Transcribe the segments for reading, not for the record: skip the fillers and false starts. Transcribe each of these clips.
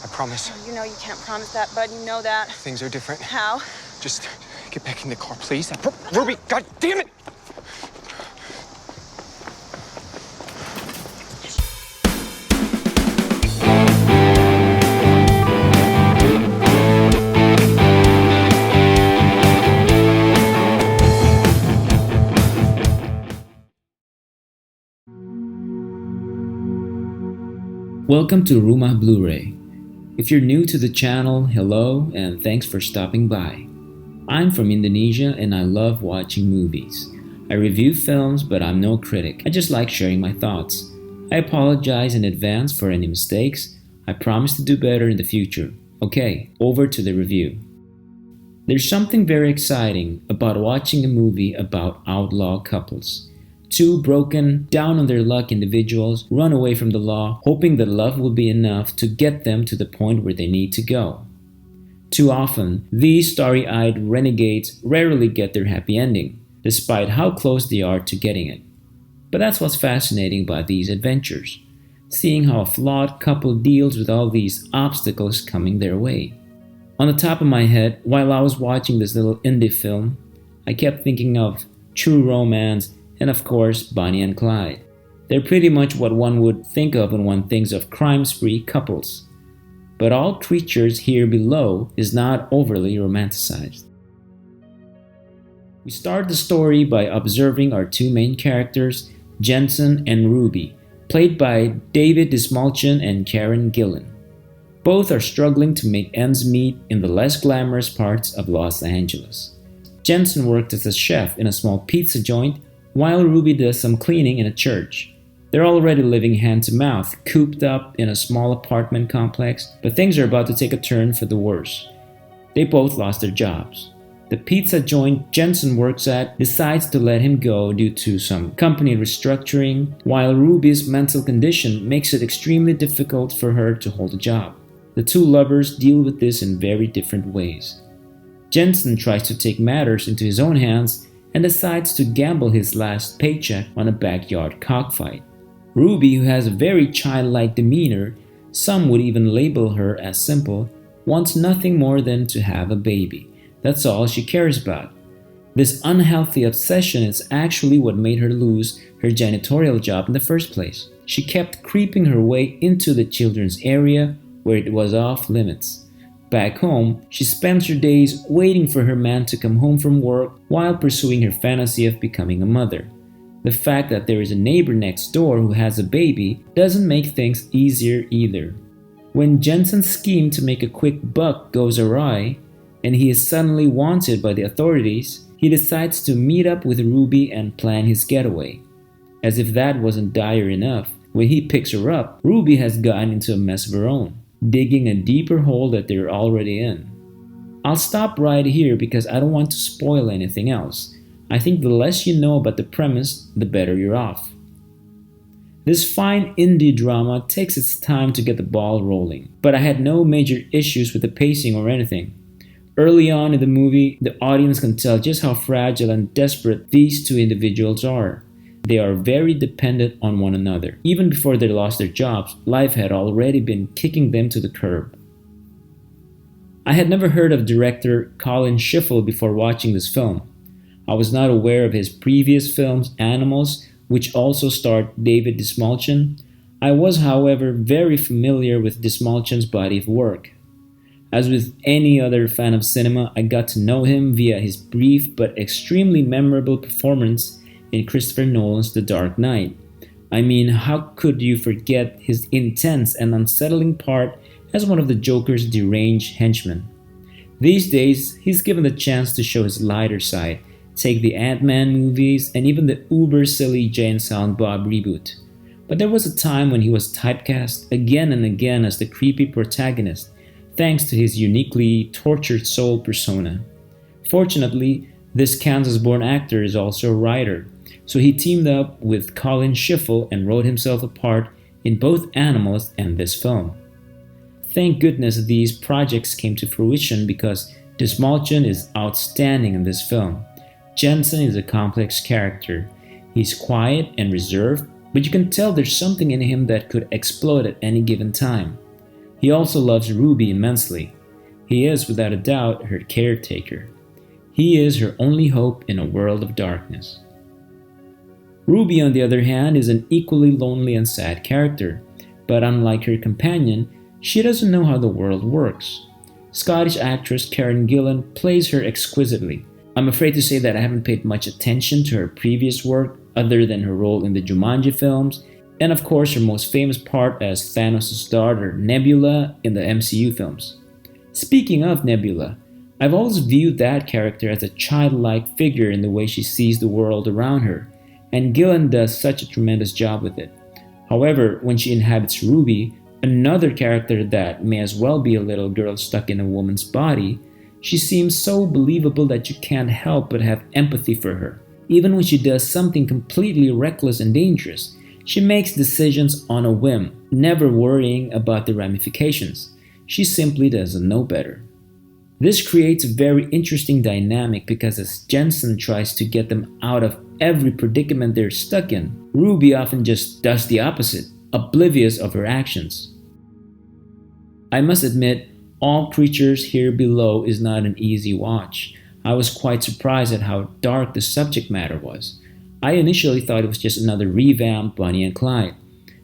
I promise. You know you can't promise that, bud. You know that. Things are different. How? Just get back in the car, please. Ruby, God damn it! Welcome to RUMAH Blu-ray. If you're new to the channel, hello and thanks for stopping by. I'm from Indonesia and I love watching movies. I review films, but I'm no critic. I just like sharing my thoughts. I apologize in advance for any mistakes. I promise to do better in the future. Okay, over to the review. There's something very exciting about watching a movie about outlaw couples. Two broken, down on their luck individuals run away from the law, hoping that love will be enough to get them to the point where they need to go. Too often, these starry-eyed renegades rarely get their happy ending, despite how close they are to getting it. But that's what's fascinating about these adventures, seeing how a flawed couple deals with all these obstacles coming their way. On the top of my head, while I was watching this little indie film, I kept thinking of True Romance and of course, Bonnie and Clyde. They're pretty much what one would think of when one thinks of crime-spree couples. But All Creatures Here Below is not overly romanticized. We start the story by observing our two main characters, Jensen and Ruby, played by David Dastmalchian and Karen Gillan. Both are struggling to make ends meet in the less glamorous parts of Los Angeles. Jensen worked as a chef in a small pizza joint, while Ruby does some cleaning in a church. They're already living hand to mouth, cooped up in a small apartment complex, but things are about to take a turn for the worse. They both lost their jobs. The pizza joint Jensen works at decides to let him go due to some company restructuring, while Ruby's mental condition makes it extremely difficult for her to hold a job. The two lovers deal with this in very different ways. Jensen tries to take matters into his own hands and decides to gamble his last paycheck on a backyard cockfight. Ruby, who has a very childlike demeanor, some would even label her as simple, wants nothing more than to have a baby. That's all she cares about. This unhealthy obsession is actually what made her lose her janitorial job in the first place. She kept creeping her way into the children's area where it was off limits. Back home, she spends her days waiting for her man to come home from work while pursuing her fantasy of becoming a mother. The fact that there is a neighbor next door who has a baby doesn't make things easier either. When Jensen's scheme to make a quick buck goes awry, and he is suddenly wanted by the authorities, he decides to meet up with Ruby and plan his getaway. As if that wasn't dire enough, when he picks her up, Ruby has gotten into a mess of her own, digging a deeper hole that they're already in. I'll stop right here because I don't want to spoil anything else. I think the less you know about the premise, the better you're off. This fine indie drama takes its time to get the ball rolling, but I had no major issues with the pacing or anything. Early on in the movie, the audience can tell just how fragile and desperate these two individuals are. They are very dependent on one another. Even before they lost their jobs, life had already been kicking them to the curb. I had never heard of director Colin Schiffel before watching this film. I was not aware of his previous films, Animals, which also starred David Dastmalchian. I was, however, very familiar with Dastmalchian's body of work. As with any other fan of cinema, I got to know him via his brief but extremely memorable performance in Christopher Nolan's The Dark Knight. I mean, how could you forget his intense and unsettling part as one of the Joker's deranged henchmen? These days, he's given the chance to show his lighter side, take the Ant-Man movies and even the uber-silly Jay and Silent Bob reboot. But there was a time when he was typecast again and again as the creepy protagonist, thanks to his uniquely tortured soul persona. Fortunately, this Kansas-born actor is also a writer, so he teamed up with Colin Schiffel and wrote himself a part in both Animals and this film. Thank goodness these projects came to fruition because Dastmalchian is outstanding in this film. Jensen is a complex character. He's quiet and reserved, but you can tell there's something in him that could explode at any given time. He also loves Ruby immensely. He is, without a doubt, her caretaker. He is her only hope in a world of darkness. Ruby, on the other hand, is an equally lonely and sad character, but unlike her companion, she doesn't know how the world works. Scottish actress Karen Gillan plays her exquisitely. I'm afraid to say that I haven't paid much attention to her previous work other than her role in the Jumanji films, and of course her most famous part as Thanos' daughter Nebula in the MCU films. Speaking of Nebula, I've always viewed that character as a childlike figure in the way she sees the world around her, and Gillan does such a tremendous job with it. However, when she inhabits Ruby, another character that may as well be a little girl stuck in a woman's body, she seems so believable that you can't help but have empathy for her. Even when she does something completely reckless and dangerous, she makes decisions on a whim, never worrying about the ramifications. She simply doesn't know better. This creates a very interesting dynamic because as Jensen tries to get them out of every predicament they're stuck in, Ruby often just does the opposite, oblivious of her actions. I must admit, All Creatures Here Below is not an easy watch. I was quite surprised at how dark the subject matter was. I initially thought it was just another revamped Bonnie and Clyde,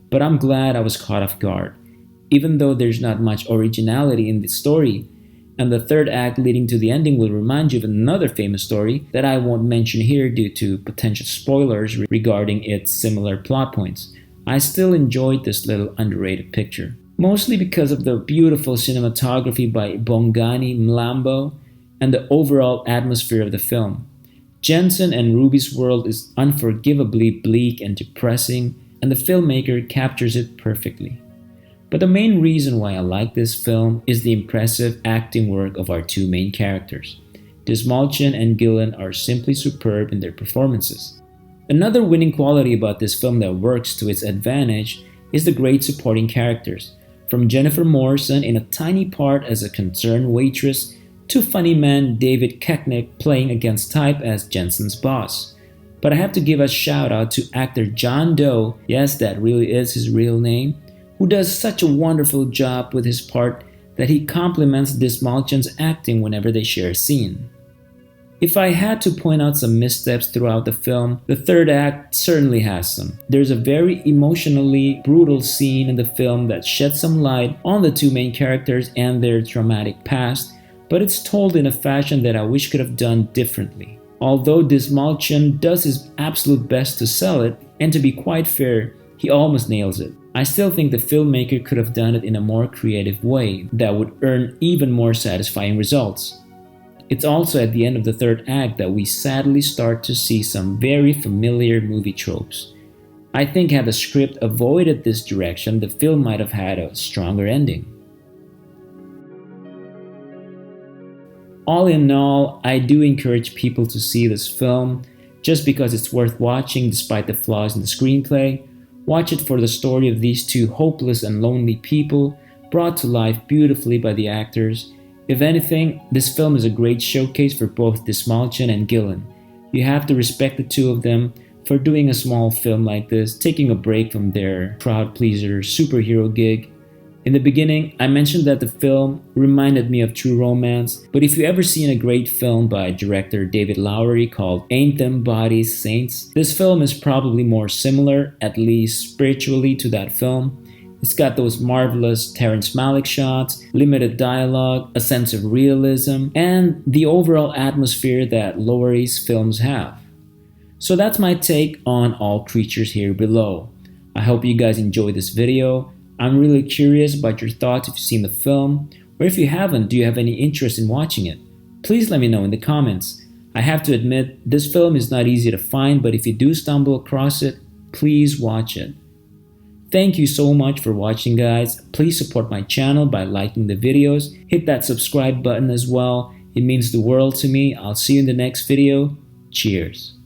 but I'm glad I was caught off guard. Even though there's not much originality in the story, and the third act leading to the ending will remind you of another famous story that I won't mention here due to potential spoilers regarding its similar plot points, I still enjoyed this little underrated picture. Mostly because of the beautiful cinematography by Bongani Mlambo and the overall atmosphere of the film. Jensen and Ruby's world is unforgivably bleak and depressing, and the filmmaker captures it perfectly. But the main reason why I like this film is the impressive acting work of our two main characters. Dastmalchian and Gillan are simply superb in their performances. Another winning quality about this film that works to its advantage is the great supporting characters, from Jennifer Morrison in a tiny part as a concerned waitress to funny man David Koechner playing against type as Jensen's boss. But I have to give a shout out to actor John Doe, yes, that really is his real name, who does such a wonderful job with his part that he compliments Dastmalchian's acting whenever they share a scene. If I had to point out some missteps throughout the film, the third act certainly has some. There's a very emotionally brutal scene in the film that sheds some light on the two main characters and their traumatic past, but it's told in a fashion that I wish could have done differently. Although Dastmalchian does his absolute best to sell it, and to be quite fair, he almost nails it. I still think the filmmaker could have done it in a more creative way that would earn even more satisfying results. It's also at the end of the third act that we sadly start to see some very familiar movie tropes. I think had the script avoided this direction, the film might have had a stronger ending. All in all, I do encourage people to see this film just because it's worth watching despite the flaws in the screenplay. Watch it for the story of these two hopeless and lonely people brought to life beautifully by the actors. If anything, this film is a great showcase for both Dastmalchian and Gillan. You have to respect the two of them for doing a small film like this, taking a break from their crowd-pleaser superhero gig. In the beginning, I mentioned that the film reminded me of True Romance, but if you've ever seen a great film by director David Lowery called Ain't Them Bodies Saints, this film is probably more similar, at least spiritually, to that film. It's got those marvelous Terrence Malick shots, limited dialogue, a sense of realism, and the overall atmosphere that Lowery's films have. So that's my take on All Creatures Here Below. I hope you guys enjoyed this video. I'm really curious about your thoughts if you've seen the film, or if you haven't, do you have any interest in watching it? Please let me know in the comments. I have to admit, this film is not easy to find, but if you do stumble across it, please watch it. Thank you so much for watching, guys. Please support my channel by liking the videos. Hit that subscribe button as well. It means the world to me. I'll see you in the next video. Cheers.